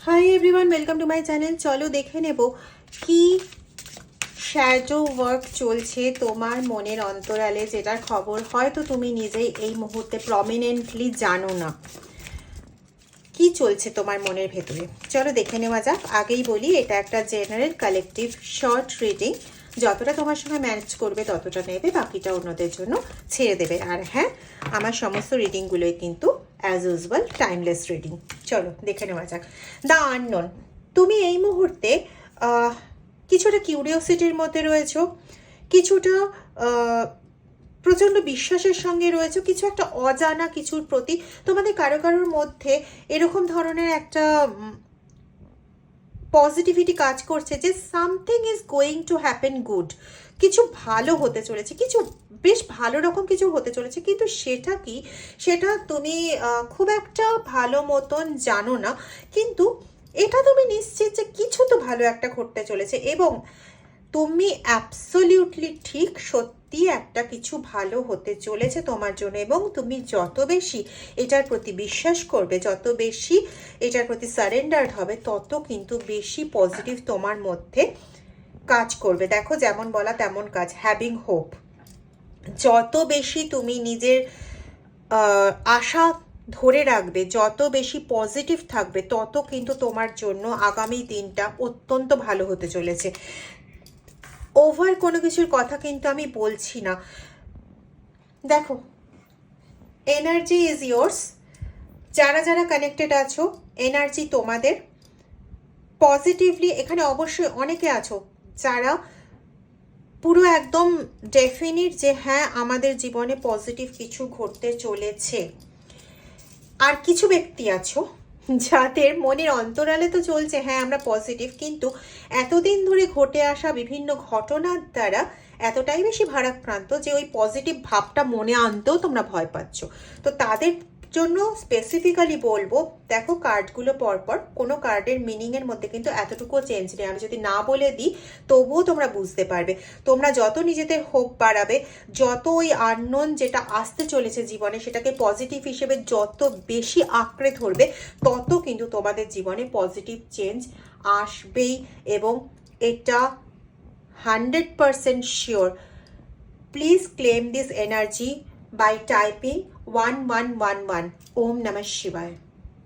Hi everyone, welcome to my channel. চলো দেখে নেব কি শ্যাডো ওয়ার্ক চলছে তোমার মনের অন্তরালে, যেটার খবর হয়তো তুমি নিজেই এই মুহূর্তে প্রমিনেন্টলি জানো না। কি চলছে তোমার মনের ভেতরে, চলো দেখে নেওয়া যাক। আগেই বলি, এটা একটা জেনারেল কালেকটিভ শর্ট রিডিং। যতটা তোমার সঙ্গে ম্যানেজ করবে ততটা নেবে, বাকিটা অন্যদের জন্য ছেড়ে দেবে। আর হ্যাঁ, আমার সমস্ত রিডিংগুলোই কিন্তু অ্যাজ ইউজুয়াল টাইমলেস রিডিং। চলো দেখে নেওয়া যাক। দ্য আননোন, তুমি এই মুহূর্তে কিছুটা কিউরিওসিটির মধ্যে রয়েছো, কিছুটা প্রচণ্ড বিশ্বাসের সঙ্গে রয়েছে, কিছু একটা অজানা কিছুর প্রতি তোমাদের কারো কারোর মধ্যে এরকম ধরনের একটা পজিটিভিটি কাজ করছে যে something is going to happen good, কিছু ভালো হতে চলেছে, কিছু বেশ ভালো রকম কিছু হতে চলেছে। কিন্তু সেটা কি, সেটা তুমি খুব একটা ভালো মতন জানো না, কিন্তু এটা তুমি নিশ্চিত যে কিছু তো ভালো একটা ঘটতে চলেছে। এবং তুমি অ্যাবসলিউটলি ঠিক, সত্যি একটা কিছু ভালো হতে চলেছে তোমার জন্য। এবং তুমি যত বেশি এটার প্রতি বিশ্বাস করবে, যত বেশি এটার প্রতি সারেন্ডার্ড হবে, তত কিন্তু বেশি পজিটিভ তোমার মধ্যে কাজ করবে। দেখো, যেমন বলা তেমন কাজ, হ্যাভিং হোপ। যত বেশি তুমি নিজের আশা ধরে রাখবে, যত বেশি পজিটিভ থাকবে, তত কিন্তু তোমার জন্য আগামী দিনটা অত্যন্ত ভালো হতে চলেছে। ওভার কোনো কিছুর কথা কিন্তু আমি বলছি না। দেখো, এনার্জি ইজ ইয়োর্স। যারা যারা কানেক্টেড আছো, এনার্জি তোমাদের। পজিটিভলি এখানে অবশ্যই অনেকে আছো যারা পুরো একদম ডেফিনিট যে হ্যাঁ, আমাদের জীবনে পজিটিভ কিছু ঘটতে চলেছে। আর কিছু ব্যক্তি আছো যাদের মনের অন্তরালে তো চলছে হ্যাঁ আমরা পজিটিভ, কিন্তু এতদিন ধরে ঘটে আসা বিভিন্ন ঘটনার দ্বারা এতটাই বেশি ভারাক্রান্ত যে ওই পজিটিভ ভাবটা মনে আনতেও তোমরা ভয় পাচ্ছ। তো তাদের জন্য স্পেসিফিক্যালি বলবো, দেখো কার্ডগুলো পরপর, কোনো কার্ডের মিনিংয়ের মধ্যে কিন্তু এতটুকুও চেঞ্জ নেই। আমি যদি না বলে দিই তবুও তোমরা বুঝতে পারবে। তোমরা যত নিজেদের হোপ বাড়াবে, যত ওই আননোন যেটা আসতে চলেছে জীবনে সেটাকে পজিটিভ হিসেবে যত বেশি আঁকড়ে ধরবে, তত কিন্তু তোমাদের জীবনে পজিটিভ চেঞ্জ আসবেই। এবং এটা 100% sure. Please claim this energy by typing 1111. Om Namah Shivaya.